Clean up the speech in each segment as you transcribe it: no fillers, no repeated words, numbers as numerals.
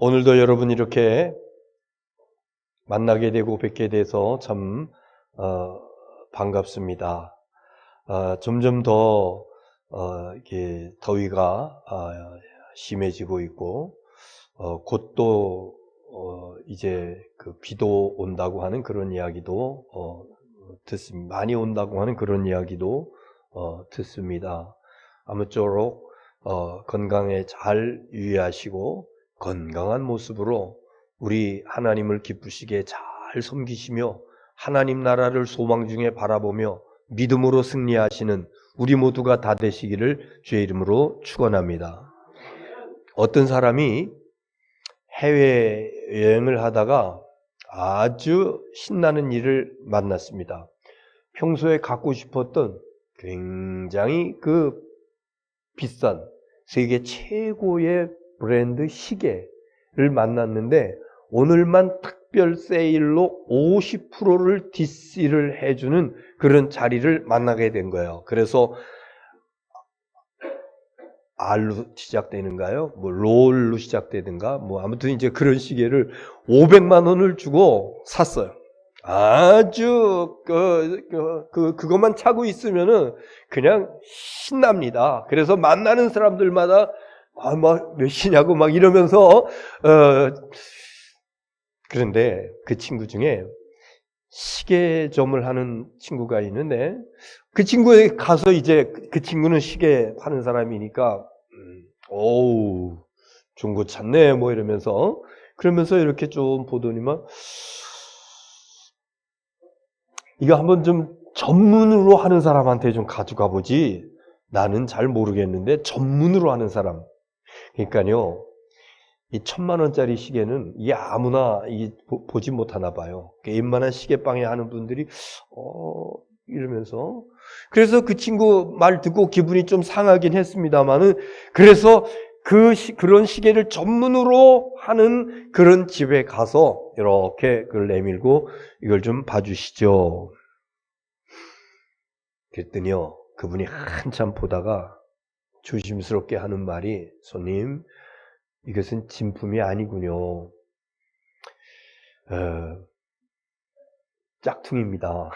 오늘도 여러분 이렇게 만나게 되고 뵙게 돼서 참 반갑습니다. 점점 더 이렇게 더위가 심해지고 있고 곧 또 이제 그 비도 온다고 하는 그런 이야기도 듣습니다. 많이 온다고 하는 그런 이야기도 듣습니다. 아무쪼록 건강에 잘 유의하시고 건강한 모습으로 우리 하나님을 기쁘시게 잘 섬기시며 하나님 나라를 소망 중에 바라보며 믿음으로 승리하시는 우리 모두가 다 되시기를 주의 이름으로 축원합니다. 어떤 사람이 해외여행을 하다가 아주 신나는 일을 만났습니다. 평소에 갖고 싶었던 굉장히 그 비싼 세계 최고의 브랜드 시계를 만났는데 오늘만 특별 세일로 50%를 디스를 해주는 그런 자리를 만나게 된 거예요. 그래서 R로 시작되는가요? 뭐 롤로 시작되든가 뭐 아무튼 이제 그런 시계를 500만 원을 주고 샀어요. 아주 그것만 차고 있으면은 그냥 신납니다. 그래서 만나는 사람들마다 막 몇 시냐고 막 이러면서 그런데 그 친구 중에 시계점을 하는 친구가 있는데 그 친구에 가서 이제 그 친구는 시계 파는 사람이니까 오우 좋은 거 찾네 뭐 이러면서 그러면서 이렇게 좀 보더니만 이거 한번 좀 전문으로 하는 사람한테 좀 가져가 보지 나는 잘 모르겠는데 전문으로 하는 사람 그러니까요 이 1000만 원짜리 시계는 이게 아무나 보지 못하나 봐요. 웬만한 시계방에 하는 분들이 이러면서 그래서 그 친구 말 듣고 기분이 좀 상하긴 했습니다만은 그래서 그런 시계를 전문으로 하는 그런 집에 가서 이렇게 그걸 내밀고 이걸 좀 봐주시죠. 그랬더니요 그분이 한참 보다가 조심스럽게 하는 말이 손님 이것은 진품이 아니군요. 짝퉁입니다.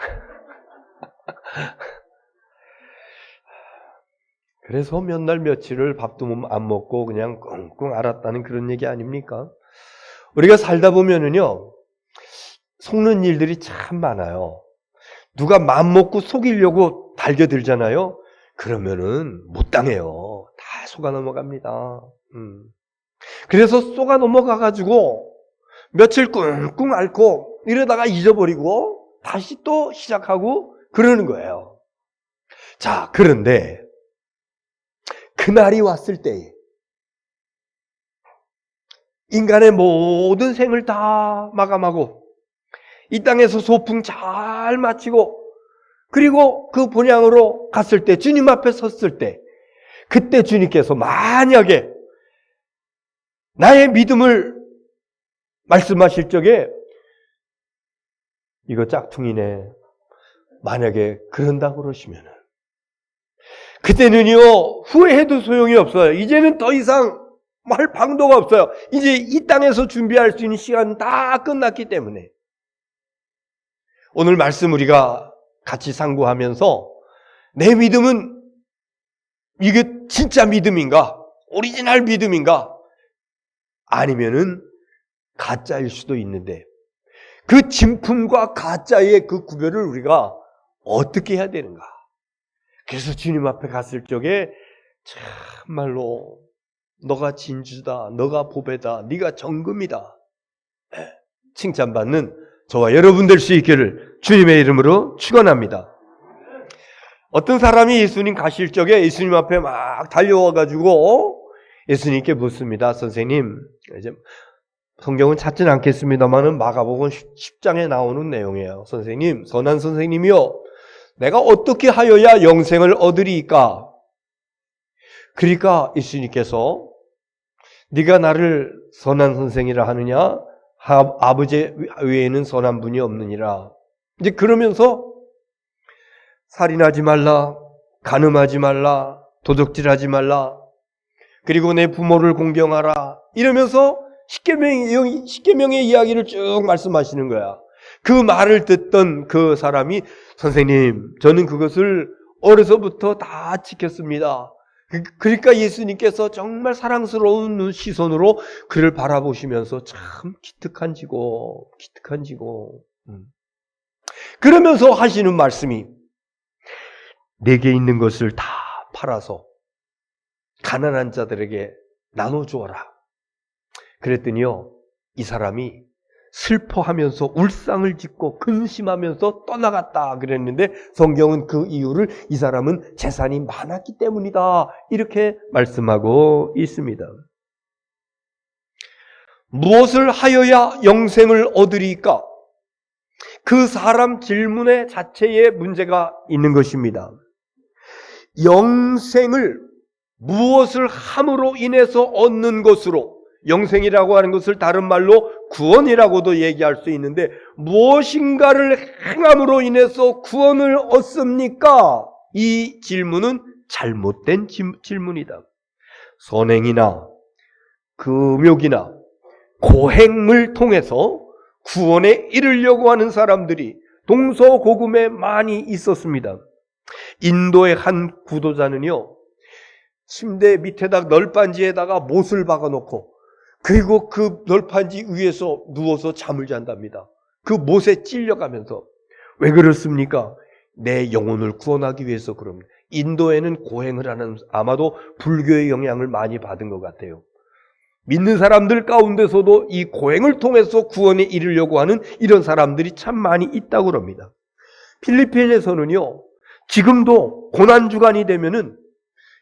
그래서 몇 날 며칠을 밥도 안 먹고 그냥 끙끙 앓았다는 그런 얘기 아닙니까? 우리가 살다 보면은요, 속는 일들이 참 많아요. 누가 맘 먹고 속이려고 달겨들잖아요? 그러면은 못 당해요. 다 속아 넘어갑니다. 그래서 속아 넘어가가지고 며칠 끙끙 앓고 이러다가 잊어버리고 다시 또 시작하고 그러는 거예요. 자, 그런데 그날이 왔을 때 인간의 모든 생을 다 마감하고 이 땅에서 소풍 잘 마치고 그리고 그 본향으로 갔을 때 주님 앞에 섰을 때 그때 주님께서 만약에 나의 믿음을 말씀하실 적에 이거 짝퉁이네 만약에 그런다고 그러시면은 그때는요 후회해도 소용이 없어요. 이제는 더 이상 말 방도가 없어요. 이제 이 땅에서 준비할 수 있는 시간 다 끝났기 때문에 오늘 말씀 우리가 같이 상고하면서 내 믿음은 이게 진짜 믿음인가? 오리지널 믿음인가? 아니면은 가짜일 수도 있는데 그 진품과 가짜의 그 구별을 우리가 어떻게 해야 되는가? 그래서 주님 앞에 갔을 적에 참말로 너가 진주다, 너가 보배다, 네가 정금이다 칭찬받는 저와 여러분 될 수 있기를 주님의 이름으로 축원합니다. 어떤 사람이 예수님 가실 적에 예수님 앞에 막 달려와가지고 예수님께 묻습니다. 선생님, 이제 성경은 찾지는 않겠습니다만은 마가복음 10장에 나오는 내용이에요. 선생님, 선한 선생님이요, 내가 어떻게 하여야 영생을 얻으리이까? 그러니까 예수님께서 네가 나를 선한 선생이라 하느냐? 아버지 외에는 선한 분이 없느니라. 이제 그러면서 살인하지 말라, 간음하지 말라, 도둑질하지 말라, 그리고 내 부모를 공경하라 이러면서 십계명의 이야기를 쭉 말씀하시는 거야. 그 말을 듣던 그 사람이 선생님, 저는 그것을 어려서부터 다 지켰습니다. 그러니까 예수님께서 정말 사랑스러운 시선으로 그를 바라보시면서 참 기특한지고. 그러면서 하시는 말씀이 내게 있는 것을 다 팔아서 가난한 자들에게 나눠주어라. 그랬더니요, 이 사람이 슬퍼하면서 울상을 짓고 근심하면서 떠나갔다 그랬는데 성경은 그 이유를 이 사람은 재산이 많았기 때문이다 이렇게 말씀하고 있습니다. 무엇을 하여야 영생을 얻으리까? 그 사람 질문의 자체에 문제가 있는 것입니다. 영생을 무엇을 함으로 인해서 얻는 것으로, 영생이라고 하는 것을 다른 말로 구원이라고도 얘기할 수 있는데 무엇인가를 행함으로 인해서 구원을 얻습니까? 이 질문은 잘못된 질문이다. 선행이나 금욕이나 고행을 통해서 구원에 이르려고 하는 사람들이 동서고금에 많이 있었습니다. 인도의 한 구도자는요, 침대 밑에다 널빤지에다가 못을 박아놓고 그리고 그 널판지 위에서 누워서 잠을 잔답니다. 그 못에 찔려가면서. 왜 그렇습니까? 내 영혼을 구원하기 위해서 그럽니다. 인도에는 고행을 하는, 아마도 불교의 영향을 많이 받은 것 같아요. 믿는 사람들 가운데서도 이 고행을 통해서 구원에 이르려고 하는 이런 사람들이 참 많이 있다고 합니다. 필리핀에서는요, 지금도 고난주간이 되면은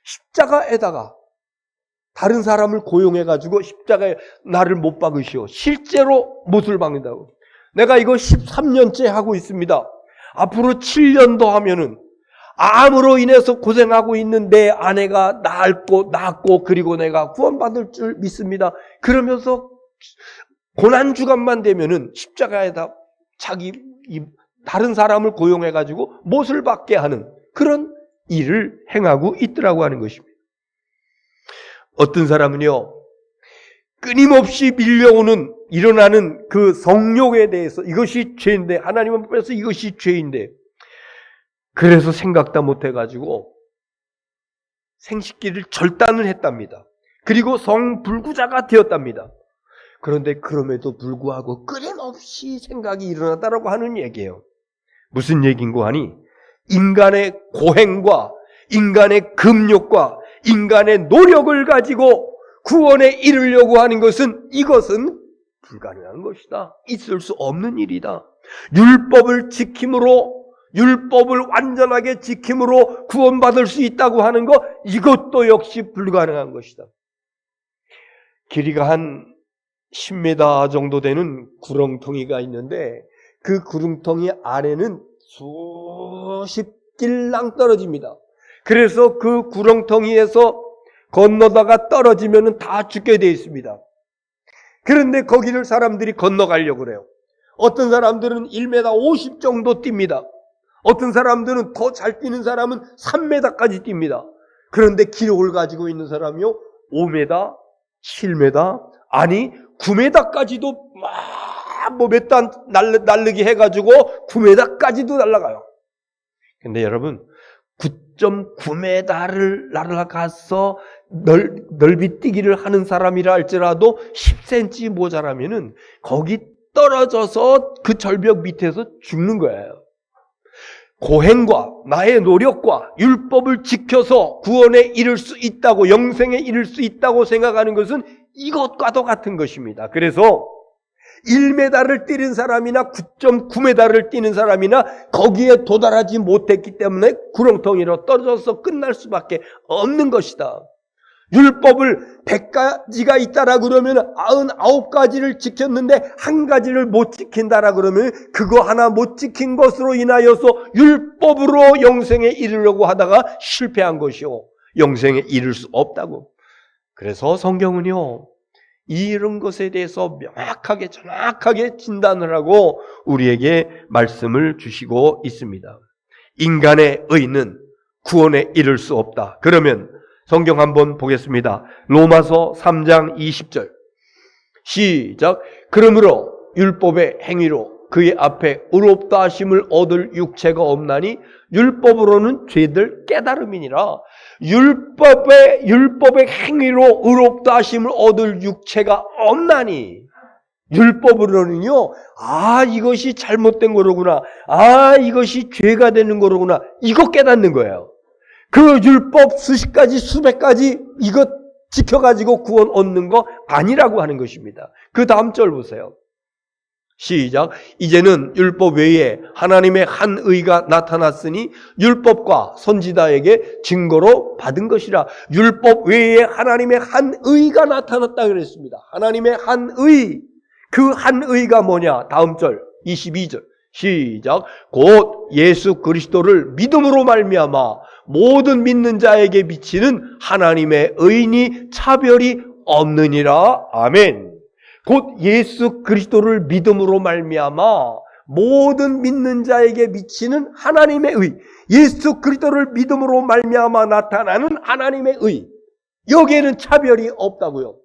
십자가에다가 다른 사람을 고용해가지고 십자가에 나를 못 박으시오. 실제로 못을 박는다고. 내가 이거 13년째 하고 있습니다. 앞으로 7년 더 하면은 암으로 인해서 고생하고 있는 내 아내가 낫고 그리고 내가 구원받을 줄 믿습니다. 그러면서 고난주간만 되면은 십자가에다 다른 사람을 고용해가지고 못을 박게 하는 그런 일을 행하고 있더라고 하는 것입니다. 어떤 사람은요, 끊임없이 일어나는 그 성욕에 대해서 이것이 죄인데, 하나님 앞에서 이것이 죄인데, 그래서 생각도 못해가지고 생식기를 절단을 했답니다. 그리고 성불구자가 되었답니다. 그런데 그럼에도 불구하고 끊임없이 생각이 일어나다라고 하는 얘기예요. 무슨 얘기인고 하니, 인간의 고행과 인간의 금욕과 인간의 노력을 가지고 구원에 이르려고 하는 이것은 불가능한 것이다. 있을 수 없는 일이다. 율법을 완전하게 지킴으로 구원받을 수 있다고 하는 것, 이것도 역시 불가능한 것이다. 길이가 한 10m 정도 되는 구렁텅이가 있는데 그 구렁텅이 아래는 수십 길랑 떨어집니다. 그래서 그 구렁텅이에서 건너다가 떨어지면 다 죽게 되어 있습니다. 그런데 거기를 사람들이 건너가려고 그래요. 어떤 사람들은 1m 50 정도 뜁니다. 어떤 사람들은 더 잘 뛰는 사람은 3m까지 뜁니다. 그런데 기록을 가지고 있는 사람이요, 5m, 7m, 아니 9m까지도 몇 단 날르기 해가지고 9m까지도 날아가요. 근데 여러분, 9.9m를 날아가서 넓이 뛰기를 하는 사람이라 할지라도 10cm 모자라면은 거기 떨어져서 그 절벽 밑에서 죽는 거예요. 고행과 나의 노력과 율법을 지켜서 구원에 이를 수 있다고, 영생에 이를 수 있다고 생각하는 것은 이것과도 같은 것입니다. 그래서 1m를 뛰는 사람이나 9.9m를 뛰는 사람이나 거기에 도달하지 못했기 때문에 구렁텅이로 떨어져서 끝날 수밖에 없는 것이다. 율법을 100가지가 있다라 그러면 99가지를 지켰는데 한 가지를 못 지킨다라 그러면 그거 하나 못 지킨 것으로 인하여서 율법으로 영생에 이르려고 하다가 실패한 것이요, 영생에 이를 수 없다고. 그래서 성경은요, 이런 것에 대해서 명확하게 정확하게 진단을 하고 우리에게 말씀을 주시고 있습니다. 인간의 의는 구원에 이를 수 없다. 그러면 성경 한번 보겠습니다. 로마서 3장 20절. 시작. 그러므로 율법의 행위로 그의 앞에 의롭다 하심을 얻을 육체가 없나니 율법으로는 죄들 깨달음이니라. 율법의 행위로 의롭다 하심을 얻을 육체가 없나니, 율법으로는요, 이것이 잘못된 거로구나, 이것이 죄가 되는 거로구나, 이거 깨닫는 거예요. 그 율법 수십 가지 수백 가지 이것 지켜가지고 구원 얻는 거 아니라고 하는 것입니다. 그 다음 절 보세요. 시작. 이제는 율법 외에 하나님의 한 의가 나타났으니 율법과 선지자에게 증거로 받은 것이라. 율법 외에 하나님의 한 의가 나타났다 그랬습니다. 하나님의 한 의. 그 한 의가 뭐냐? 다음 절 22절 시작. 곧 예수 그리스도를 믿음으로 말미암아 모든 믿는 자에게 비치는 하나님의 의니 차별이 없느니라. 아멘. 곧 예수 그리스도를 믿음으로 말미암아 모든 믿는 자에게 비치는 하나님의 의, 예수 그리스도를 믿음으로 말미암아 나타나는 하나님의 의, 여기에는 차별이 없다고요.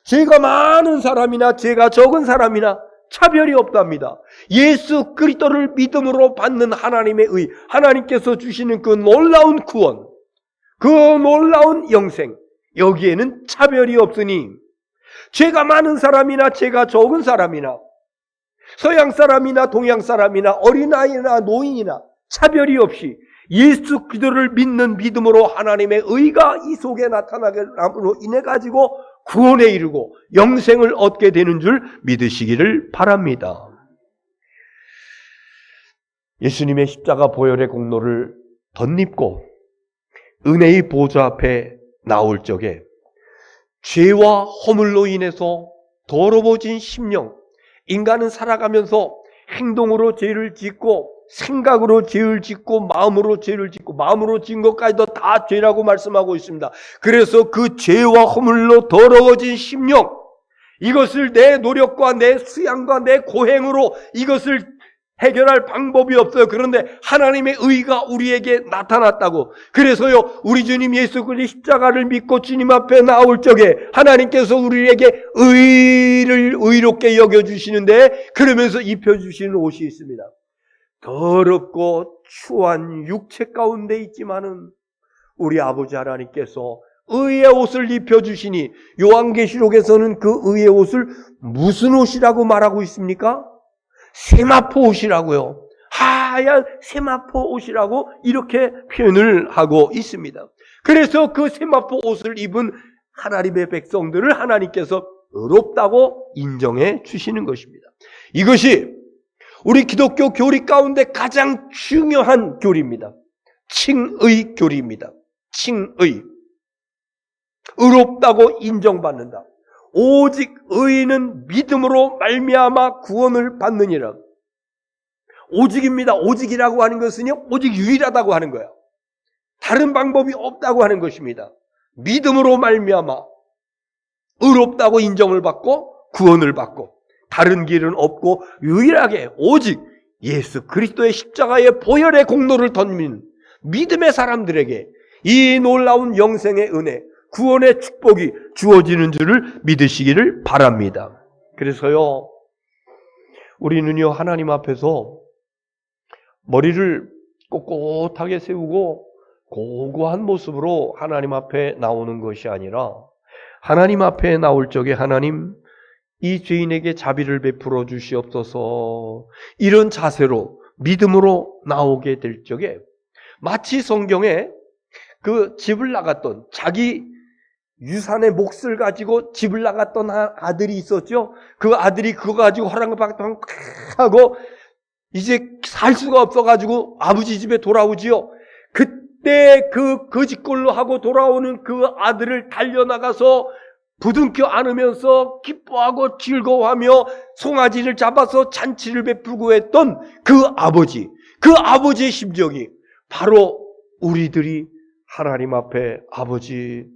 죄가 많은 사람이나 죄가 적은 사람이나 차별이 없답니다. 예수 그리스도를 믿음으로 받는 하나님의 의, 하나님께서 주시는 그 놀라운 구원, 그 놀라운 영생, 여기에는 차별이 없으니 죄가 많은 사람이나 죄가 적은 사람이나 서양 사람이나 동양 사람이나 어린아이나 노인이나 차별이 없이 예수 그리스도를 믿는 믿음으로 하나님의 의가 이 속에 나타나므로 인해 가지고 구원에 이르고 영생을 얻게 되는 줄 믿으시기를 바랍니다. 예수님의 십자가 보혈의 공로를 덧입고 은혜의 보좌 앞에 나올 적에 죄와 허물로 인해서 더러워진 심령, 인간은 살아가면서 행동으로 죄를 짓고 생각으로 죄를 짓고 마음으로 죄를 짓고 마음으로 지은 것까지도 다 죄라고 말씀하고 있습니다. 그래서 그 죄와 허물로 더러워진 심령, 이것을 내 노력과 내 수양과 내 고행으로 이것을 해결할 방법이 없어요. 그런데 하나님의 의가 우리에게 나타났다고. 그래서요, 우리 주님 예수 그리스도 십자가를 믿고 주님 앞에 나올 적에 하나님께서 우리에게 의를 의롭게 여겨주시는데, 그러면서 입혀주시는 옷이 있습니다. 더럽고 추한 육체 가운데 있지만은 우리 아버지 하나님께서 의의 옷을 입혀주시니, 요한계시록에서는 그 의의 옷을 무슨 옷이라고 말하고 있습니까? 세마포 옷이라고요. 하얀 세마포 옷이라고 이렇게 표현을 하고 있습니다. 그래서 그 세마포 옷을 입은 하나님의 백성들을 하나님께서 의롭다고 인정해 주시는 것입니다. 이것이 우리 기독교 교리 가운데 가장 중요한 교리입니다. 칭의 교리입니다. 칭의. 의롭다고 인정받는다. 오직 의인은 믿음으로 말미암아 구원을 받느니라. 오직입니다. 오직이라고 하는 것은요, 오직 유일하다고 하는 거예요. 다른 방법이 없다고 하는 것입니다. 믿음으로 말미암아 의롭다고 인정을 받고 구원을 받고, 다른 길은 없고 유일하게 오직 예수 그리스도의 십자가의 보혈의 공로를 덧입는 믿음의 사람들에게 이 놀라운 영생의 은혜, 구원의 축복이 주어지는 줄을 믿으시기를 바랍니다. 그래서요, 우리는요, 하나님 앞에서 머리를 꼿꼿하게 세우고 고고한 모습으로 하나님 앞에 나오는 것이 아니라, 하나님 앞에 나올 적에 하나님, 이 죄인에게 자비를 베풀어 주시옵소서, 이런 자세로 믿음으로 나오게 될 적에, 마치 성경에 그 집을 나갔던, 자기 유산의 몫을 가지고 집을 나갔던 아들이 있었죠. 그 아들이 그거 가지고 허랑방탕 하고 이제 살 수가 없어가지고 아버지 집에 돌아오지요. 그때 그 거짓골로 하고 돌아오는 그 아들을 달려나가서 부둥켜 안으면서 기뻐하고 즐거워하며 송아지를 잡아서 잔치를 베풀고 했던 그 아버지의 심정이 바로 우리들이 하나님 앞에 아버지,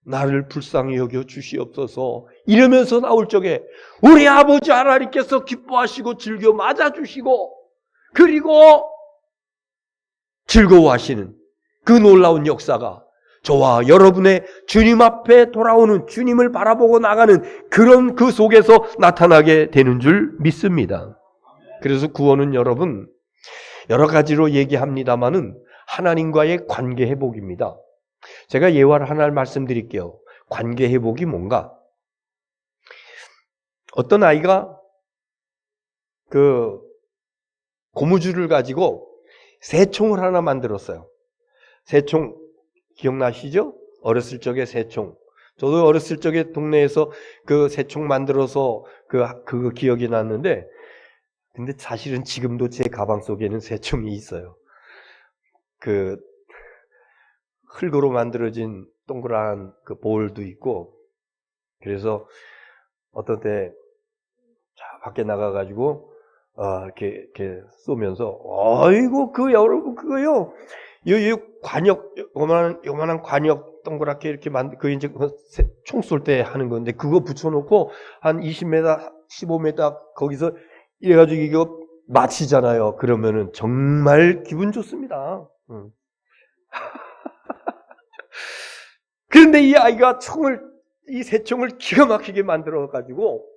나를 불쌍히 여겨 주시옵소서 이러면서 나올 적에 우리 아버지 하나님께서 기뻐하시고 즐겨 맞아주시고, 그리고 즐거워하시는 그 놀라운 역사가 저와 여러분의 주님 앞에 돌아오는, 주님을 바라보고 나가는 그런 그 속에서 나타나게 되는 줄 믿습니다. 그래서 구원은 여러분 여러 가지로 얘기합니다마는 하나님과의 관계 회복입니다. 제가 예화를 하나 말씀드릴게요. 관계 회복이 뭔가? 어떤 아이가 그 고무줄을 가지고 새총을 하나 만들었어요. 새총 기억나시죠? 어렸을 적에 새총. 저도 어렸을 적에 동네에서 그 새총 만들어서 그거 기억이 났는데, 근데 사실은 지금도 제 가방 속에는 새총이 있어요. 그 흙으로 만들어진 동그란 그 볼도 있고, 그래서 어떤 때 밖에 나가가지고 이렇게 쏘면서, 아이고 그 여러분 그거요. 이 관역 요만한 관역 동그랗게 이렇게 그 이제 총 쏠 때 하는 건데 그거 붙여놓고 한 20m, 15m 거기서 이래가지고 이거 마치잖아요. 그러면은 정말 기분 좋습니다. 그런데 이 아이가 이 새총을 기가 막히게 만들어가지고,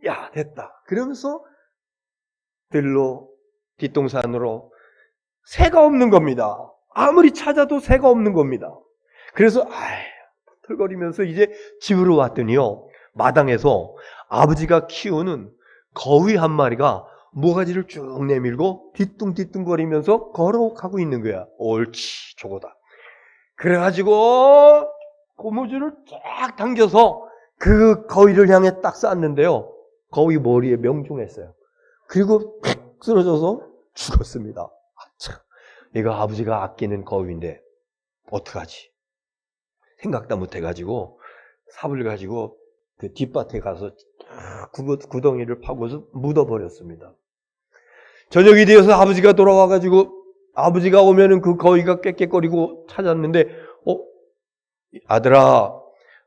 야, 됐다. 그러면서 들로 뒷동산으로 새가 없는 겁니다. 아무리 찾아도 새가 없는 겁니다. 그래서 털거리면서 이제 집으로 왔더니요, 마당에서 아버지가 키우는 거위 한 마리가 모가지를 쭉 내밀고 뒤뚱뒤뚱거리면서 걸어가고 있는 거야. 옳지, 저거다. 그래가지고 고무줄을 쫙 당겨서 그 거위를 향해 딱 쐈는데요, 거위 머리에 명중했어요. 그리고 푹 쓰러져서 죽었습니다. 참, 이거 아버지가 아끼는 거위인데 어떡하지? 생각도 못해가지고 삽을 가지고 그 뒷밭에 가서 구덩이를 파고서 묻어버렸습니다. 저녁이 되어서 아버지가 돌아와가지고, 아버지가 오면은 그 거위가 깨깨거리고 찾았는데, 아들아,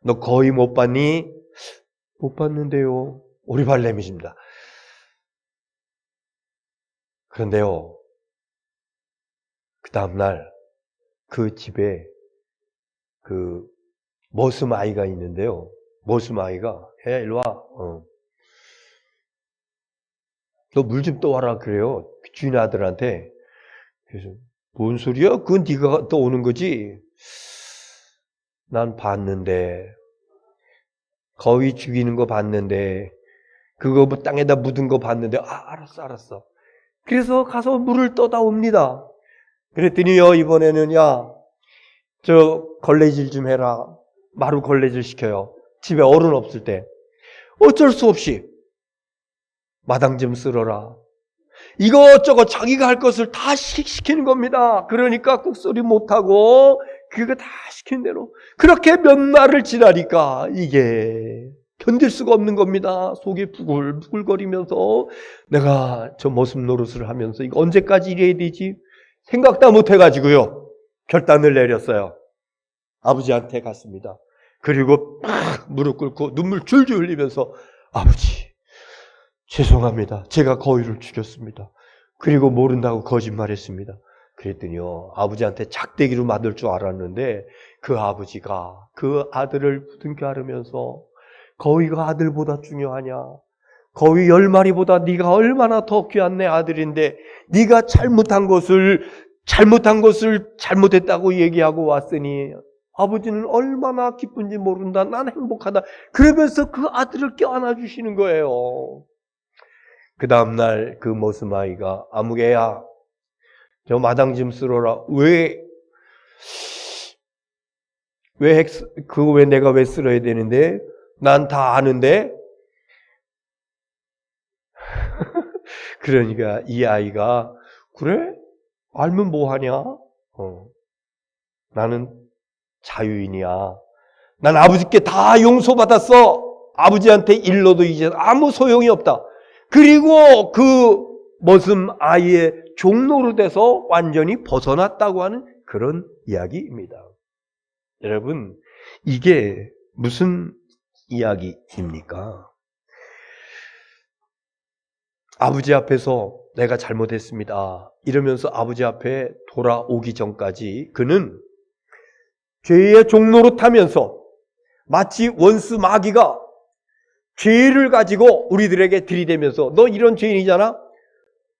너 거위 못 봤니? 못 봤는데요. 오리발렘이십니다. 그런데요, 그 다음날 그 집에 그 머슴 아이가 있는데요. 머슴 아이가, 일로 와. 너 물 좀 떠와라 그래요. 주인 아들한테. 그래서 뭔 소리야? 그건 네가 떠오는 거지. 난 봤는데, 거위 죽이는 거 봤는데, 그거 뭐 땅에다 묻은 거 봤는데, 알았어. 그래서 가서 물을 떠다 옵니다. 그랬더니요, 이번에는, 야, 저 걸레질 좀 해라. 마루 걸레질 시켜요. 집에 어른 없을 때. 어쩔 수 없이 마당 좀 쓸어라. 이것저것 자기가 할 것을 다 시키는 겁니다. 그러니까 꾹소리 못하고 그거 다 시킨 대로 그렇게 몇 날을 지나니까 이게 견딜 수가 없는 겁니다. 속이 부글부글거리면서 내가 저 머슴 노릇을 하면서 이거 언제까지 이래야 되지? 생각도 못해가지고요, 결단을 내렸어요. 아버지한테 갔습니다. 그리고 막 무릎 꿇고 눈물 줄줄 흘리면서, 아버지 죄송합니다. 제가 거위를 죽였습니다. 그리고 모른다고 거짓말했습니다. 그랬더니요, 아버지한테 작대기로 맞을 줄 알았는데 그 아버지가 그 아들을 부둥켜 안으면서, 거위가 아들보다 중요하냐? 거위 10마리보다 네가 얼마나 더 귀한 내 아들인데 네가 잘못했다고 얘기하고 왔으니 아버지는 얼마나 기쁜지 모른다. 난 행복하다. 그러면서 그 아들을 껴안아 주시는 거예요. 그 다음날 그 머슴 아이가, 아무개야, 저 마당 좀 쓸어라. 왜 내가 왜 쓸어야 되는데? 난 다 아는데? 그러니까 이 아이가, 그래? 알면 뭐하냐? 나는 자유인이야. 난 아버지께 다 용서받았어. 아버지한테 일러도 이제 아무 소용이 없다. 그리고 그 머슴 아이의 종로로 돼서 완전히 벗어났다고 하는 그런 이야기입니다. 여러분, 이게 무슨 이야기입니까? 아버지 앞에서 내가 잘못했습니다 이러면서 아버지 앞에 돌아오기 전까지 그는 죄의 종로로 타면서 마치 원수 마귀가 죄를 가지고 우리들에게 들이대면서 너 이런 죄인이잖아?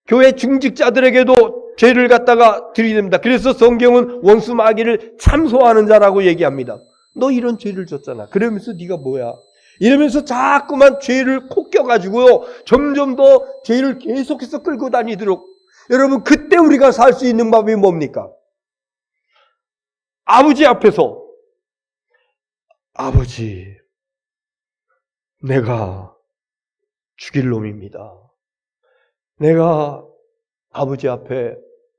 교회 중직자들에게도 죄를 갖다가 들이댑니다. 그래서 성경은 원수 마귀를 참소하는 자라고 얘기합니다. 너 이런 죄를 졌잖아. 그러면서 네가 뭐야? 이러면서 자꾸만 죄를 콕 껴가지고요. 점점 더 죄를 계속해서 끌고 다니도록. 여러분, 그때 우리가 살 수 있는 방법이 뭡니까? 아버지 앞에서 아버지, 내가 죽일 놈입니다. 내가 아버지 앞에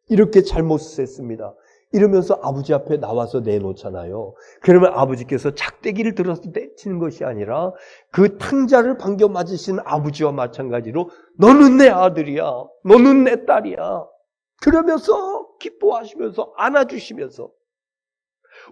이렇게 잘못했습니다. 이러면서 아버지 앞에 나와서 내놓잖아요. 그러면 아버지께서 작대기를 들어서 때치는 것이 아니라 그 탕자를 반겨 맞으신 아버지와 마찬가지로 너는 내 아들이야. 너는 내 딸이야. 그러면서 기뻐하시면서 안아주시면서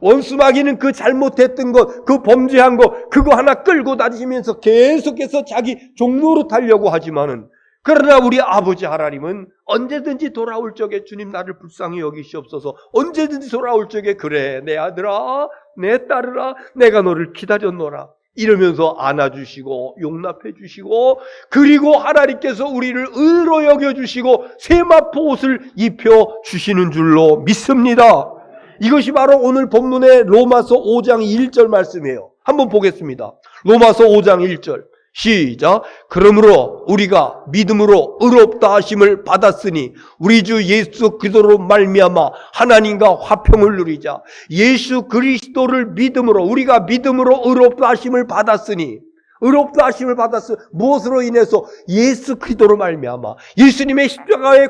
원수 마귀는 그 잘못했던 것, 그 범죄한 것, 그거 하나 끌고 다니시면서 계속해서 자기 종로로 타려고 하지만은 그러나 우리 아버지 하나님은 언제든지 돌아올 적에 주님 나를 불쌍히 여기시옵소서 언제든지 돌아올 적에 그래 내 아들아 내 딸아 내가 너를 기다렸노라 이러면서 안아주시고 용납해 주시고 그리고 하나님께서 우리를 의로 여겨주시고 세마포 옷을 입혀주시는 줄로 믿습니다. 이것이 바로 오늘 본문의 로마서 5장 1절 말씀이에요. 한번 보겠습니다. 로마서 5장 1절 시작. 그러므로 우리가 믿음으로 의롭다 하심을 받았으니 우리 주 예수 그리스도로 말미암아 하나님과 화평을 누리자. 예수 그리스도를 믿음으로 우리가 믿음으로 의롭다 하심을 받았으니 의롭다 하심을 받았으니 무엇으로 인해서? 예수 그리스도로 말미암아 예수님의 십자가의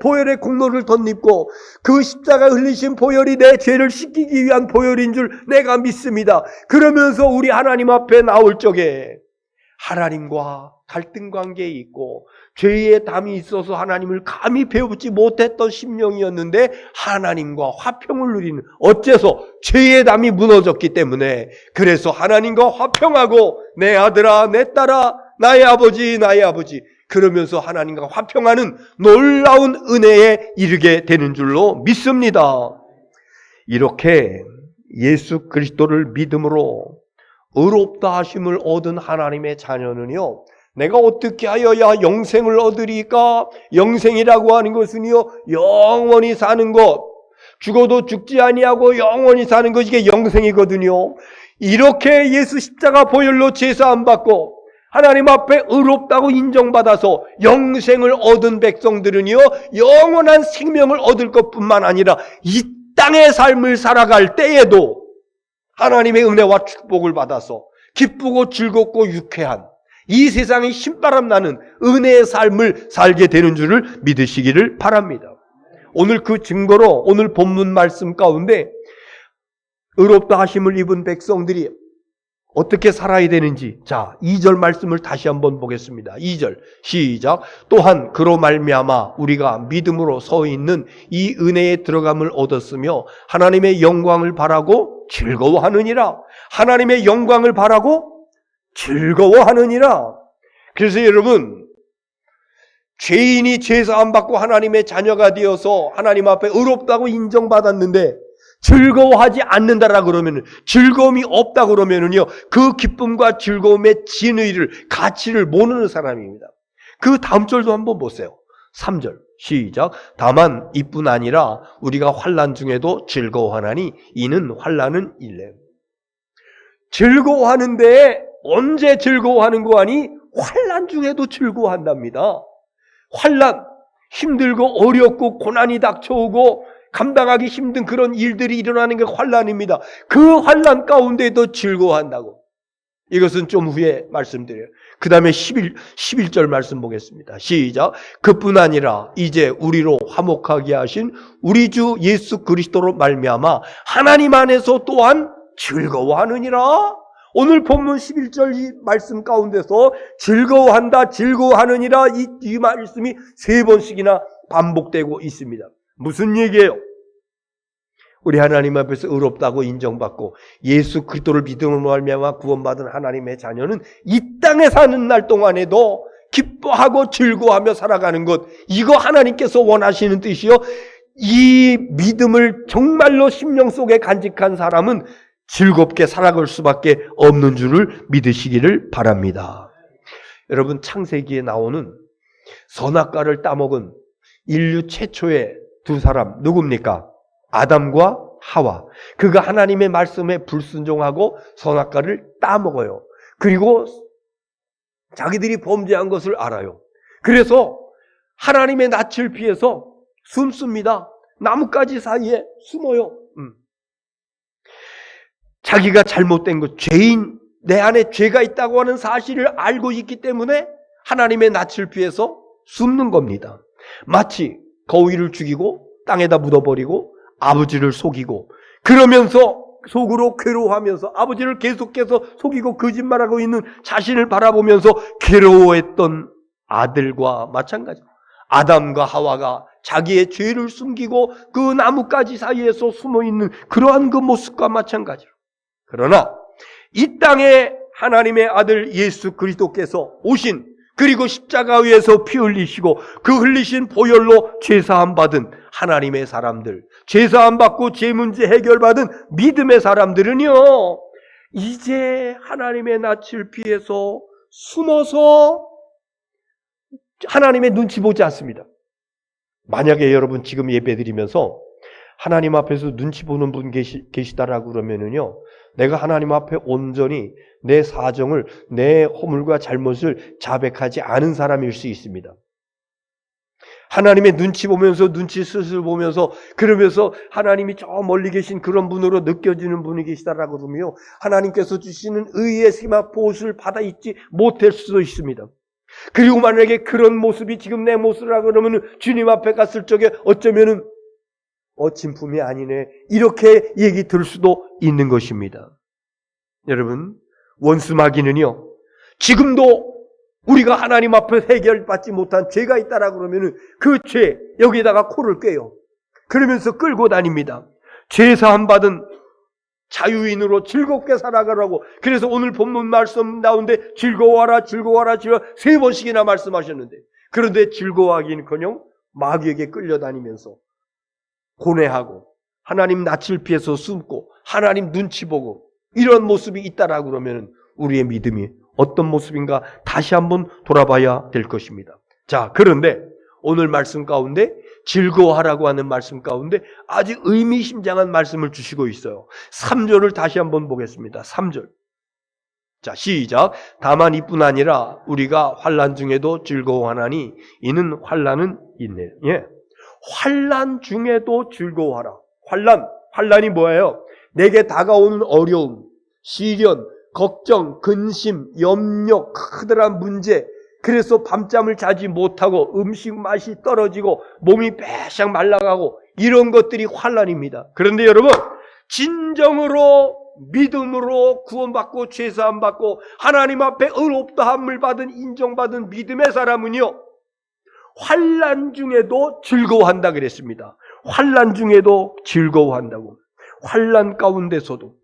보혈의 공로를 덧입고 그 십자가 흘리신 보혈이 내 죄를 씻기기 위한 보혈인 줄 내가 믿습니다. 그러면서 우리 하나님 앞에 나올 적에 하나님과 갈등 관계에 있고 죄의 담이 있어서 하나님을 감히 배우지 못했던 심령이었는데 하나님과 화평을 누리는 어째서 죄의 담이 무너졌기 때문에 그래서 하나님과 화평하고 내 아들아 내 딸아 나의 아버지 나의 아버지 그러면서 하나님과 화평하는 놀라운 은혜에 이르게 되는 줄로 믿습니다. 이렇게 예수 그리스도를 믿음으로 의롭다 하심을 얻은 하나님의 자녀는요 내가 어떻게 하여야 영생을 얻으리까? 영생이라고 하는 것은요 영원히 사는 것 죽어도 죽지 아니하고 영원히 사는 것이 이게 영생이거든요. 이렇게 예수 십자가 보혈로 제사 안 받고 하나님 앞에 의롭다고 인정받아서 영생을 얻은 백성들은요 영원한 생명을 얻을 것뿐만 아니라 이 땅의 삶을 살아갈 때에도 하나님의 은혜와 축복을 받아서 기쁘고 즐겁고 유쾌한 이 세상에 신바람 나는 은혜의 삶을 살게 되는 줄을 믿으시기를 바랍니다. 오늘 그 증거로 오늘 본문 말씀 가운데 의롭다 하심을 입은 백성들이 어떻게 살아야 되는지 자 2절 말씀을 다시 한번 보겠습니다. 2절 시작. 또한 그로 말미암아 우리가 믿음으로 서 있는 이 은혜에 들어감을 얻었으며 하나님의 영광을 바라고 즐거워하느니라. 하나님의 영광을 바라고 즐거워하느니라. 그래서 여러분 죄인이 죄사함 받고 하나님의 자녀가 되어서 하나님 앞에 의롭다고 인정받았는데 즐거워하지 않는다라 그러면 즐거움이 없다 그러면은요 그 기쁨과 즐거움의 진의를 가치를 모르는 사람입니다. 그 다음 절도 한번 보세요. 3절 시작. 다만 이뿐 아니라 우리가 환난 중에도 즐거워하나니 이는 환난은 일례. 즐거워하는데 언제 즐거워하는 거 아니? 환난 중에도 즐거워한답니다. 환난 힘들고 어렵고 고난이 닥쳐오고 감당하기 힘든 그런 일들이 일어나는 게 환난입니다. 그 환난 가운데도 즐거워한다고. 이것은 좀 후에 말씀드려요. 그 다음에 11절 말씀 보겠습니다. 시작. 그뿐 아니라 이제 우리로 화목하게 하신 우리 주 예수 그리스도로 말미암아 하나님 안에서 또한 즐거워하느니라. 오늘 본문 11절 이 말씀 가운데서 즐거워한다 즐거워하느니라 이 말씀이 3번씩이나 반복되고 있습니다. 무슨 얘기예요? 우리 하나님 앞에서 의롭다고 인정받고 예수 그리스도를 믿음으로 말미암아 구원받은 하나님의 자녀는 이 땅에 사는 날 동안에도 기뻐하고 즐거워하며 살아가는 것 이거 하나님께서 원하시는 뜻이요 이 믿음을 정말로 심령 속에 간직한 사람은 즐겁게 살아갈 수밖에 없는 줄을 믿으시기를 바랍니다. 여러분, 창세기에 나오는 선악과를 따먹은 인류 최초의 두 사람 누굽니까? 아담과 하와. 그가 하나님의 말씀에 불순종하고 선악과를 따먹어요. 그리고 자기들이 범죄한 것을 알아요. 그래서 하나님의 낯을 피해서 숨습니다. 나뭇가지 사이에 숨어요. 자기가 잘못된 것, 죄인, 내 안에 죄가 있다고 하는 사실을 알고 있기 때문에 하나님의 낯을 피해서 숨는 겁니다. 마치 거위를 죽이고 땅에다 묻어버리고 아버지를 속이고, 그러면서 속으로 괴로워하면서 아버지를 계속해서 속이고 거짓말하고 있는 자신을 바라보면서 괴로워했던 아들과 마찬가지입니다. 아담과 하와가 자기의 죄를 숨기고 그 나뭇가지 사이에서 숨어있는 그러한 그 모습과 마찬가지로, 그러나 이 땅에 하나님의 아들 예수 그리스도께서 오신, 그리고 십자가 위에서 피 흘리시고 그 흘리신 보혈로 죄사함 받은 하나님의 사람들, 죄사함 받고 죄 문제 해결받은 믿음의 사람들은요, 이제 하나님의 낯을 피해서 숨어서 하나님의 눈치 보지 않습니다. 만약에 여러분 지금 예배드리면서 하나님 앞에서 눈치 보는 분 계시다라고 그러면은요, 내가 하나님 앞에 온전히 내 사정을, 내 허물과 잘못을 자백하지 않은 사람일 수 있습니다. 하나님의 눈치 보면서, 눈치 슬슬 보면서, 그러면서 하나님이 저 멀리 계신 그런 분으로 느껴지는 분이 계시다라고 그러면 하나님께서 주시는 의의 세마포옷을 받아 입지 못할 수도 있습니다. 그리고 만약에 그런 모습이 지금 내 모습이라고 그러면 주님 앞에 갔을 적에 어쩌면은 진품이 아니네, 이렇게 얘기 들 수도 있는 것입니다. 여러분, 원수 마귀는요, 지금도 우리가 하나님 앞에 해결받지 못한 죄가 있다라고 그러면은 그 죄 여기다가 코를 꿰요. 그러면서 끌고 다닙니다. 죄사함 받은 자유인으로 즐겁게 살아가라고. 그래서 오늘 본문 말씀 나오는데 즐거워하라, 즐거워하라, 즐거워 3번씩이나 말씀하셨는데, 그런데 즐거워하기는커녕 마귀에게 끌려다니면서 고뇌하고 하나님 낯을 피해서 숨고 하나님 눈치 보고 이런 모습이 있다라고 그러면 우리의 믿음이 어떤 모습인가 다시 한번 돌아봐야 될 것입니다. 자, 그런데 오늘 말씀 가운데 즐거워하라고 하는 말씀 가운데 아주 의미심장한 말씀을 주시고 있어요. 3절을 다시 한번 보겠습니다. 3절. 자, 시작. 다만 이뿐 아니라 우리가 환난 중에도 즐거워하나니 이는 환난은 있네. 예. 환난 중에도 즐거워하라. 환난이 뭐예요? 내게 다가오는 어려움, 시련, 걱정, 근심, 염려, 크들한 문제, 그래서 밤잠을 자지 못하고 음식 맛이 떨어지고 몸이 빼샥 말라가고 이런 것들이 환난입니다. 그런데 여러분, 진정으로 믿음으로 구원받고 죄사함 받고 하나님 앞에 의롭다함을 받은, 인정받은 믿음의 사람은요, 환난 중에도 즐거워한다 그랬습니다. 환난 중에도 즐거워한다고. 환난 가운데서도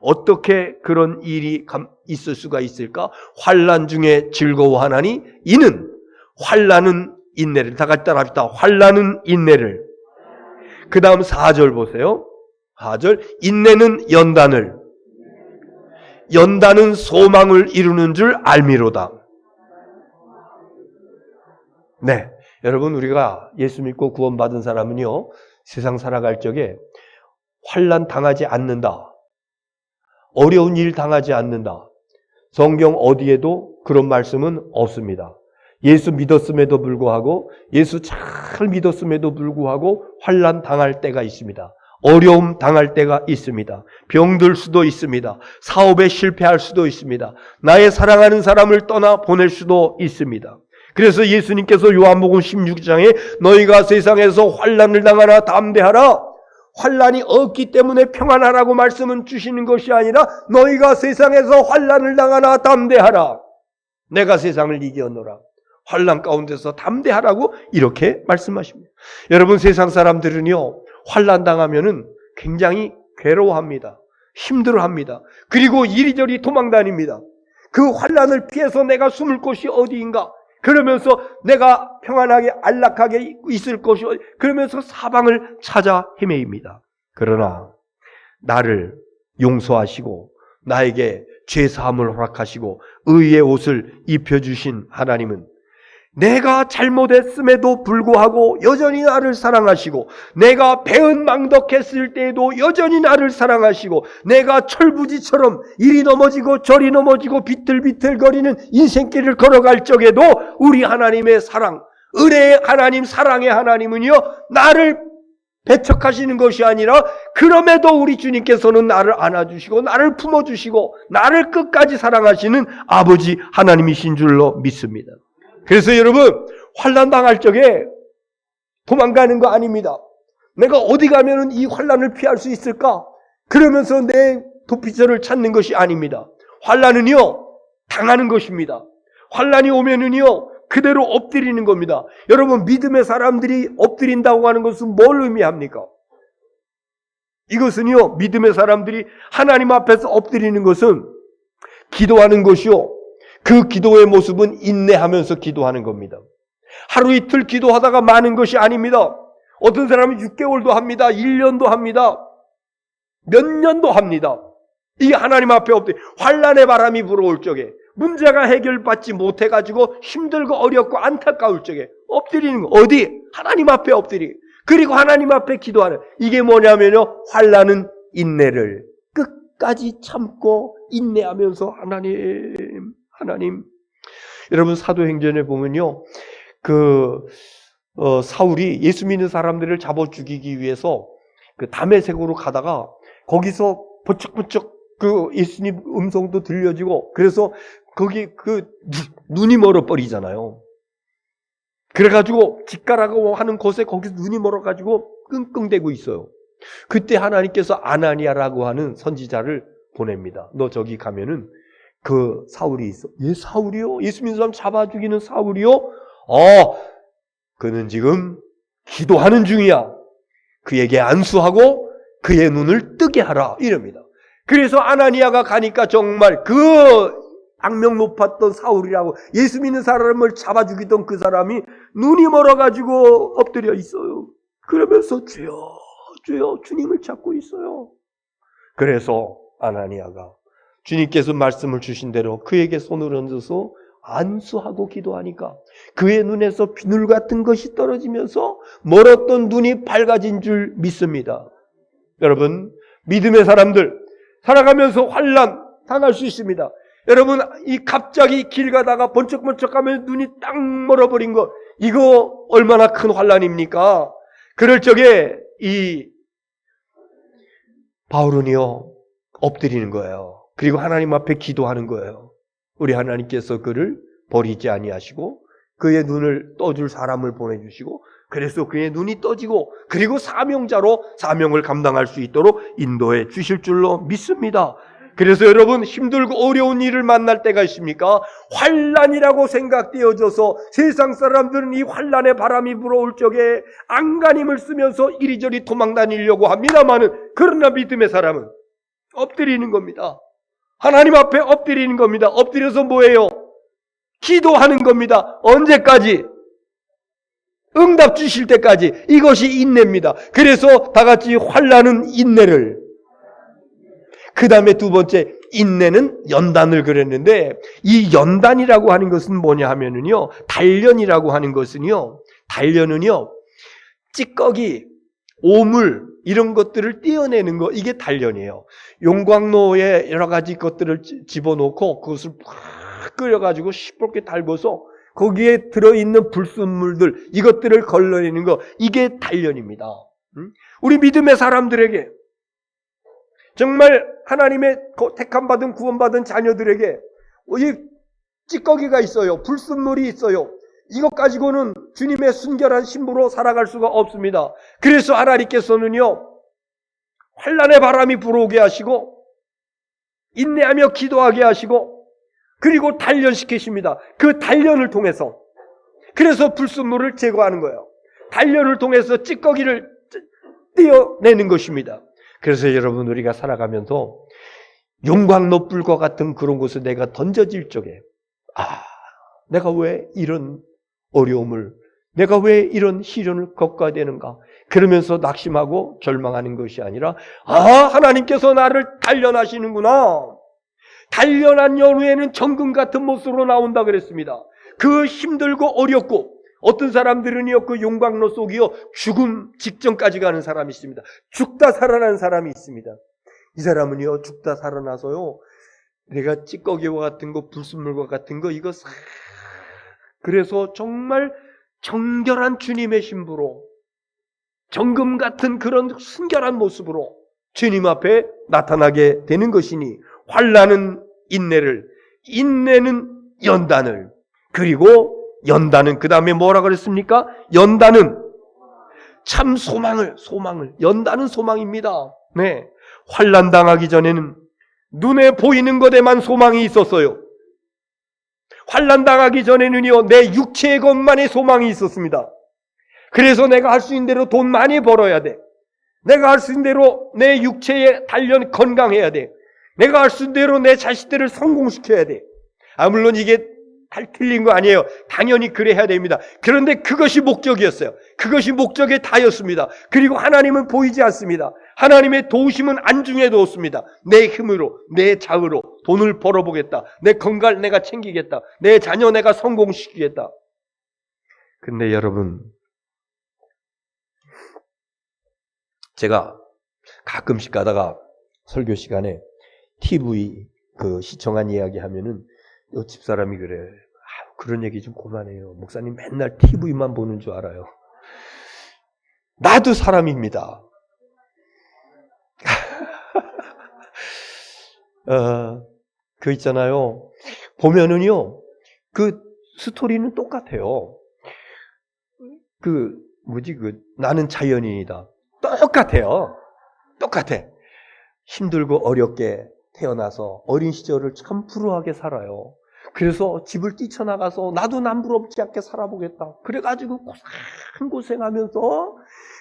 어떻게 그런 일이 있을 수가 있을까? 환난 중에 즐거워하나니 이는, 환난은 인내를, 다 같이 따라합시다. 환난은 인내를. 그 다음 4절 보세요. 4절. 인내는 연단은 소망을 이루는 줄 알미로다. 네, 여러분, 우리가 예수 믿고 구원받은 사람은요, 세상 살아갈 적에 환난 당하지 않는다, 어려운 일 당하지 않는다, 성경 어디에도 그런 말씀은 없습니다. 예수 믿었음에도 불구하고, 예수 잘 믿었음에도 불구하고 환난 당할 때가 있습니다. 어려움 당할 때가 있습니다. 병들 수도 있습니다. 사업에 실패할 수도 있습니다. 나의 사랑하는 사람을 떠나 보낼 수도 있습니다. 그래서 예수님께서 요한복음 16장에 너희가 세상에서 환난을 당하나 담대하라, 환난이 없기 때문에 평안하라고 말씀은 주시는 것이 아니라 너희가 세상에서 환난을 당하나 담대하라, 내가 세상을 이겼노라, 환난 가운데서 담대하라고 이렇게 말씀하십니다. 여러분, 세상 사람들은요, 환난 당하면은 굉장히 괴로워합니다. 힘들어합니다. 그리고 이리저리 도망다닙니다. 그 환난을 피해서 내가 숨을 곳이 어디인가, 그러면서 내가 평안하게 안락하게 있을 것이요. 그러면서 사방을 찾아 헤매입니다. 그러나 나를 용서하시고 나에게 죄사함을 허락하시고 의의 옷을 입혀주신 하나님은 내가 잘못했음에도 불구하고 여전히 나를 사랑하시고, 내가 배은망덕했을 때에도 여전히 나를 사랑하시고, 내가 철부지처럼 이리 넘어지고 저리 넘어지고 비틀비틀거리는 인생길을 걸어갈 적에도 우리 하나님의 사랑, 은혜의 하나님, 사랑의 하나님은요, 나를 배척하시는 것이 아니라 그럼에도 우리 주님께서는 나를 안아주시고 나를 품어주시고 나를 끝까지 사랑하시는 아버지 하나님이신 줄로 믿습니다. 그래서 여러분, 환난 당할 적에 도망가는 거 아닙니다. 내가 어디 가면은 이 환난을 피할 수 있을까? 그러면서 내 도피처를 찾는 것이 아닙니다. 환난은요, 당하는 것입니다. 환난이 오면은요, 그대로 엎드리는 겁니다. 여러분, 믿음의 사람들이 엎드린다고 하는 것은 뭘 의미합니까? 이것은요, 믿음의 사람들이 하나님 앞에서 엎드리는 것은 기도하는 것이요, 그 기도의 모습은 인내하면서 기도하는 겁니다. 하루 이틀 기도하다가 마는 것이 아닙니다. 어떤 사람은 6개월도 합니다. 1년도 합니다. 몇 년도 합니다. 이게 하나님 앞에 엎드려 환난의 바람이 불어올 적에, 문제가 해결받지 못해가지고 힘들고 어렵고 안타까울 적에 엎드리는 거. 어디? 하나님 앞에 엎드리. 그리고 하나님 앞에 기도하는. 이게 뭐냐면요, 환난은 인내를 끝까지 참고 인내하면서 하나님. 여러분, 사도행전에 보면요, 사울이 예수 믿는 사람들을 잡아 죽이기 위해서 그 다메섹으로 가다가 거기서 번쩍번쩍 예수님 음성도 들려지고, 그래서 거기 눈이 멀어버리잖아요. 그래가지고 직가라고 하는 곳에 거기서 눈이 멀어가지고 끙끙대고 있어요. 그때 하나님께서 아나니아라고 하는 선지자를 보냅니다. 너 저기 가면은 그 사울이 있어. 얘 사울이요? 예수 믿는 사람 잡아 죽이는 사울이요? 그는 지금 기도하는 중이야. 그에게 안수하고 그의 눈을 뜨게 하라. 이럽니다. 그래서 아나니아가 가니까 정말 그 악명 높았던 사울이라고 예수 믿는 사람을 잡아 죽이던 그 사람이 눈이 멀어가지고 엎드려 있어요. 그러면서 주여, 주여, 주님을 찾고 있어요. 그래서 아나니아가 주님께서 말씀을 주신 대로 그에게 손을 얹어서 안수하고 기도하니까 그의 눈에서 비늘 같은 것이 떨어지면서 멀었던 눈이 밝아진 줄 믿습니다. 여러분, 믿음의 사람들 살아가면서 환난 당할 수 있습니다. 여러분, 이 갑자기 길 가다가 번쩍번쩍하면 눈이 딱 멀어버린 거, 이거 얼마나 큰 환난입니까? 그럴 적에 이 바울은요, 엎드리는 거예요. 그리고 하나님 앞에 기도하는 거예요. 우리 하나님께서 그를 버리지 아니하시고 그의 눈을 떠줄 사람을 보내주시고, 그래서 그의 눈이 떠지고, 그리고 사명자로 사명을 감당할 수 있도록 인도해 주실 줄로 믿습니다. 그래서 여러분, 힘들고 어려운 일을 만날 때가 있습니까? 환난이라고 생각되어져서 세상 사람들은 이 환난의 바람이 불어올 적에 안간힘을 쓰면서 이리저리 도망다니려고 합니다만은, 그러나 믿음의 사람은 엎드리는 겁니다. 하나님 앞에 엎드리는 겁니다. 엎드려서 뭐예요? 기도하는 겁니다. 언제까지? 응답 주실 때까지. 이것이 인내입니다. 그래서 다 같이 환난은 인내를, 그 다음에 두 번째, 인내는 연단을 그랬는데, 이 연단이라고 하는 것은 뭐냐 하면은요, 단련이라고 하는 것은요, 단련은요, 찌꺼기, 오물, 이런 것들을 떼어내는 거, 이게 단련이에요. 용광로에 여러 가지 것들을 집어넣고 그것을 팍 끓여가지고 시뻘게 달궈서 거기에 들어있는 불순물들, 이것들을 걸러내는 거, 이게 단련입니다. 우리 믿음의 사람들에게, 정말 하나님의 택함받은 구원받은 자녀들에게 이 찌꺼기가 있어요. 불순물이 있어요. 이것 가지고는 주님의 순결한 신부로 살아갈 수가 없습니다. 그래서 하나님께서는요, 환난의 바람이 불어오게 하시고 인내하며 기도하게 하시고, 그리고 단련시키십니다. 그 단련을 통해서, 그래서 불순물을 제거하는 거예요. 단련을 통해서 찌꺼기를 떼어내는 것입니다. 그래서 여러분, 우리가 살아가면서 용광로 불과 같은 그런 곳에 내가 던져질 적에, 내가 왜 이런 어려움을, 내가 왜 이런 시련을 겪어야 되는가? 그러면서 낙심하고 절망하는 것이 아니라 하나님께서 나를 단련하시는구나. 단련한 연후에는 정금 같은 모습으로 나온다 그랬습니다. 그 힘들고 어렵고 어떤 사람들은요, 그 용광로 속이요, 죽음 직전까지 가는 사람이 있습니다. 죽다 살아난 사람이 있습니다. 이 사람은요, 죽다 살아나서요, 내가 찌꺼기와 같은 거, 불순물과 같은 거, 이거 싹, 그래서 정말 정결한 주님의 신부로, 정금 같은 그런 순결한 모습으로 주님 앞에 나타나게 되는 것이니, 환난은 인내를, 인내는 연단을, 그리고 연단은 그 다음에 뭐라 그랬습니까? 연단은 참 소망을, 연단은 소망입니다. 네, 환난 당하기 전에는 눈에 보이는 것에만 소망이 있었어요. 환난 당하기 전에는요, 내 육체의 것만의 소망이 있었습니다. 그래서 내가 할 수 있는 대로 돈 많이 벌어야 돼. 내가 할 수 있는 대로 내 육체에 단련 건강해야 돼. 내가 할 수 있는 대로 내 자식들을 성공시켜야 돼. 물론 이게 틀린 거 아니에요. 당연히 그래야 됩니다. 그런데 그것이 목적이었어요. 그것이 목적의 다였습니다. 그리고 하나님은 보이지 않습니다. 하나님의 도우심은 안중에 두었습니다. 내 힘으로, 내 자으로 돈을 벌어보겠다. 내 건강을 내가 챙기겠다. 내 자녀 내가 성공시키겠다. 근데 여러분, 제가 가끔씩 가다가 설교 시간에 TV 시청한 이야기 하면은 요 집사람이 그래. 그런 얘기 좀 그만해요. 목사님 맨날 TV만 보는 줄 알아요. 나도 사람입니다. 그 있잖아요. 보면은요, 그 스토리는 똑같아요. 나는 자연인이다. 똑같아요. 똑같아. 힘들고 어렵게 태어나서 어린 시절을 참 불우하게 살아요. 그래서 집을 뛰쳐나가서 나도 남부럽지 않게 살아보겠다. 그래가지고 고생하면서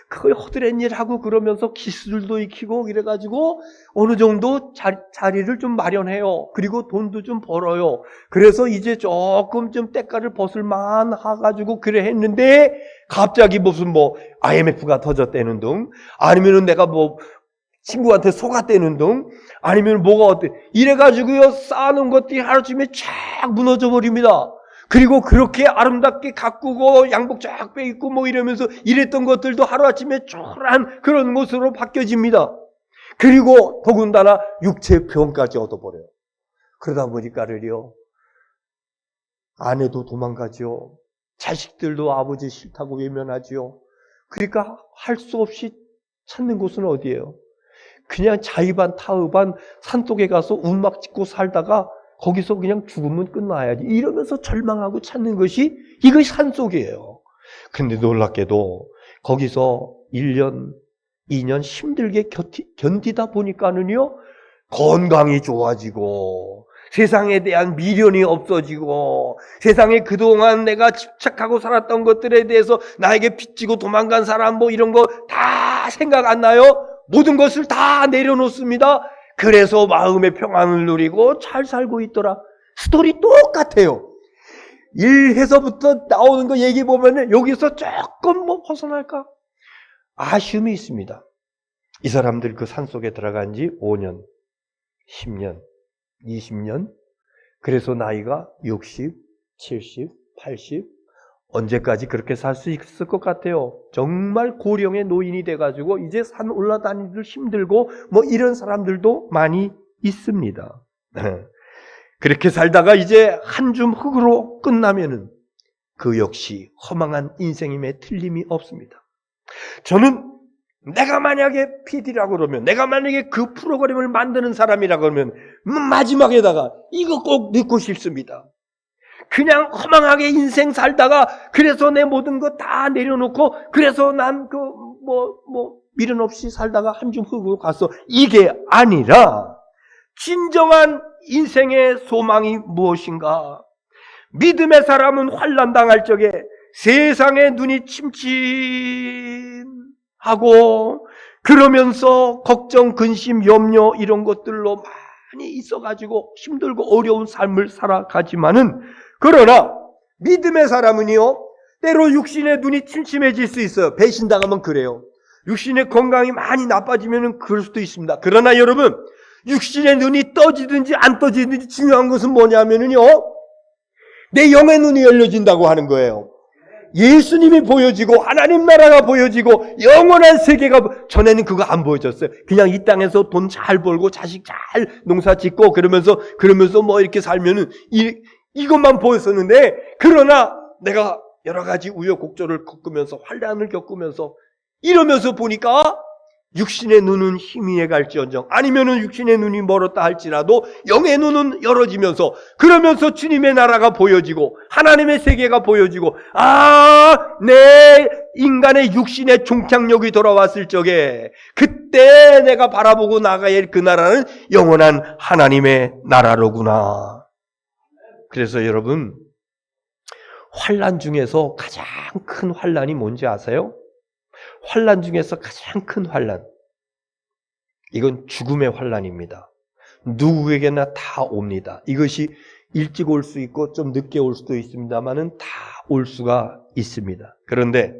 그 허드렛 일하고 그러면서 기술도 익히고 이래가지고 어느 정도 자리를 좀 마련해요. 그리고 돈도 좀 벌어요. 그래서 이제 조금 좀 때가를 벗을만 해가지고 그래 했는데 갑자기 무슨 IMF가 터졌다는 등 아니면은 내가 친구한테 속았다는 등 아니면 뭐가 어때 이래가지고요 쌓아놓은 것들이 하루쯤에 쫙 무너져 버립니다. 그리고 그렇게 아름답게 가꾸고 양복 쫙 빼입고 이러면서 이랬던 것들도 하루아침에 초라한 그런 모습으로 바뀌어집니다. 그리고 더군다나 육체병까지 얻어버려요. 그러다 보니까를요 아내도 도망가죠. 자식들도 아버지 싫다고 외면하죠. 그러니까 할 수 없이 찾는 곳은 어디예요? 그냥 자의반 타의반 산속에 가서 움막 짓고 살다가 거기서 그냥 죽으면 끝나야지 이러면서 절망하고 찾는 것이 이것이 산속이에요. 그런데 놀랍게도 거기서 1년, 2년 힘들게 견디다 보니까는요 건강이 좋아지고 세상에 대한 미련이 없어지고 세상에 그동안 내가 집착하고 살았던 것들에 대해서 나에게 빚지고 도망간 사람 이런 거 다 생각 안 나요? 모든 것을 다 내려놓습니다. 그래서 마음의 평안을 누리고 잘 살고 있더라. 스토리 똑같아요. 1회서부터 나오는 거 얘기 보면 여기서 조금 벗어날까? 아쉬움이 있습니다. 이 사람들 그 산속에 들어간 지 5년, 10년, 20년, 그래서 나이가 60, 70, 80, 언제까지 그렇게 살 수 있을 것 같아요? 정말 고령의 노인이 돼가지고 이제 산 올라다니기도 힘들고 이런 사람들도 많이 있습니다. 그렇게 살다가 이제 한 줌 흙으로 끝나면은 그 역시 허망한 인생임에 틀림이 없습니다. 저는 내가 만약에 PD라고 그러면, 내가 만약에 그 프로그램을 만드는 사람이라고 그러면 마지막에다가 이거 꼭 넣고 싶습니다. 그냥 허망하게 인생 살다가 그래서 내 모든 거 다 내려놓고 그래서 난 미련 없이 살다가 한 줌 흙으로 갔어. 이게 아니라 진정한 인생의 소망이 무엇인가? 믿음의 사람은 환난 당할 적에 세상의 눈이 침침하고 그러면서 걱정, 근심, 염려 이런 것들로 많이 있어가지고 힘들고 어려운 삶을 살아가지만은 그러나 믿음의 사람은요, 때로 육신의 눈이 침침해질 수 있어요. 배신당하면 그래요. 육신의 건강이 많이 나빠지면 그럴 수도 있습니다. 그러나 여러분, 육신의 눈이 떠지든지 안 떠지든지 중요한 것은 뭐냐면요, 내 영의 눈이 열려진다고 하는 거예요. 예수님이 보여지고 하나님 나라가 보여지고 영원한 세계가, 전에는 그거 안 보여졌어요. 그냥 이 땅에서 돈 잘 벌고 자식 잘 농사 짓고 그러면서 뭐 이렇게 살면은 이것만 보였었는데, 그러나 내가 여러 가지 우여곡절을 겪으면서 환난을 겪으면서 이러면서 보니까 육신의 눈은 희미해 갈지언정, 아니면은 육신의 눈이 멀었다 할지라도 영의 눈은 열어지면서, 그러면서 주님의 나라가 보여지고 하나님의 세계가 보여지고, 내 인간의 육신의 종착역이 돌아왔을 적에 그때 내가 바라보고 나가야 할 그 나라는 영원한 하나님의 나라로구나. 그래서 여러분, 환난 중에서 가장 큰 환난이 뭔지 아세요? 환난 중에서 가장 큰 환난, 이건 죽음의 환난입니다. 누구에게나 다 옵니다. 이것이 일찍 올 수 있고 좀 늦게 올 수도 있습니다만은 다 올 수가 있습니다. 그런데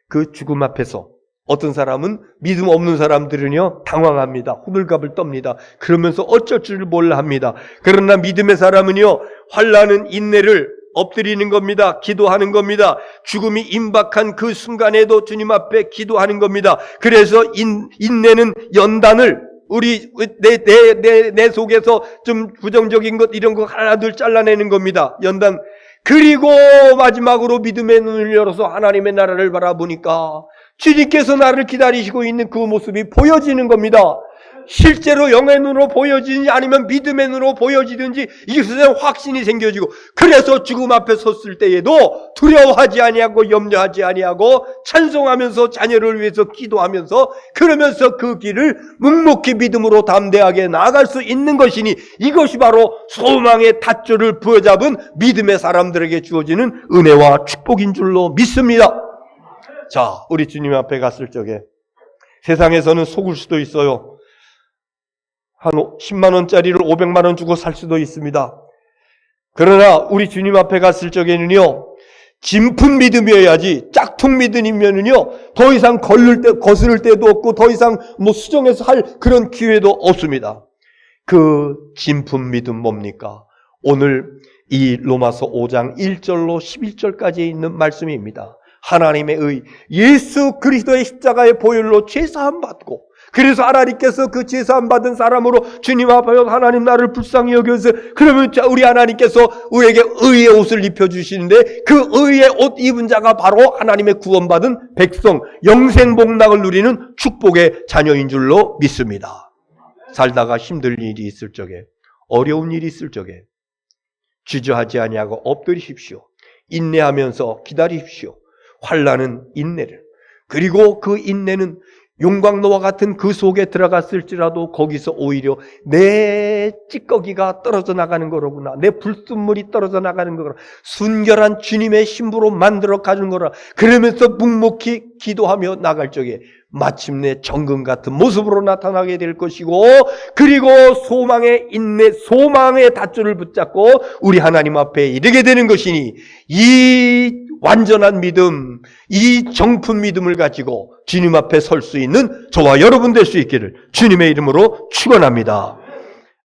그 죽음 앞에서 어떤 사람은, 믿음 없는 사람들은요 당황합니다. 호들갑을 떱니다. 그러면서 어쩔 줄 몰라 합니다. 그러나 믿음의 사람은요, 환난은 인내를 엎드리는 겁니다. 기도하는 겁니다. 죽음이 임박한 그 순간에도 주님 앞에 기도하는 겁니다. 그래서 인내는 연단을, 내 속에서 좀 부정적인 것 이런 거 하나둘 잘라내는 겁니다. 연단. 그리고 마지막으로 믿음의 눈을 열어서 하나님의 나라를 바라보니까 주님께서 나를 기다리시고 있는 그 모습이 보여지는 겁니다. 실제로 영의 눈으로 보여지든지 아니면 믿음의 눈으로 보여지든지 이것에 확신이 생겨지고, 그래서 죽음 앞에 섰을 때에도 두려워하지 아니하고 염려하지 아니하고 찬송하면서 자녀를 위해서 기도하면서, 그러면서 그 길을 묵묵히 믿음으로 담대하게 나아갈 수 있는 것이니, 이것이 바로 소망의 닷줄을 부여잡은 믿음의 사람들에게 주어지는 은혜와 축복인 줄로 믿습니다. 자, 우리 주님 앞에 갔을 적에 세상에서는 속을 수도 있어요. 한 10만 원짜리를 500만 원 주고 살 수도 있습니다. 그러나 우리 주님 앞에 갔을 적에는요, 진품 믿음이어야지, 짝퉁 믿음이면은요 더 이상 거스를 때도 없고 더 이상 수정해서 할 그런 기회도 없습니다. 그 진품 믿음 뭡니까? 오늘 이 로마서 5장 1절로 11절까지 있는 말씀입니다. 하나님의 의, 예수 그리스도의 십자가의 보혈로 죄사함 받고, 그래서 하나님께서 그 죄사함 받은 사람으로 주님 앞에 하나님 나를 불쌍히 여겨서, 그러면 우리 하나님께서 우리에게 의의 옷을 입혀주시는데, 그 의의 옷 입은 자가 바로 하나님의 구원받은 백성, 영생 복락을 누리는 축복의 자녀인 줄로 믿습니다. 살다가 힘들 일이 있을 적에, 어려운 일이 있을 적에 주저하지 아니하고 엎드리십시오. 인내하면서 기다리십시오. 환난은 인내를, 그리고 그 인내는 용광로와 같은 그 속에 들어갔을지라도 거기서 오히려 내 찌꺼기가 떨어져 나가는 거로구나, 내 불순물이 떨어져 나가는 거구나, 순결한 주님의 신부로 만들어 가는 거라, 그러면서 묵묵히 기도하며 나갈 적에 마침내 정금 같은 모습으로 나타나게 될 것이고, 그리고 소망의 인내, 소망의 닷줄을 붙잡고 우리 하나님 앞에 이르게 되는 것이니, 이 완전한 믿음, 이 정품 믿음을 가지고 주님 앞에 설 수 있는 저와 여러분 될 수 있기를 주님의 이름으로 축원합니다.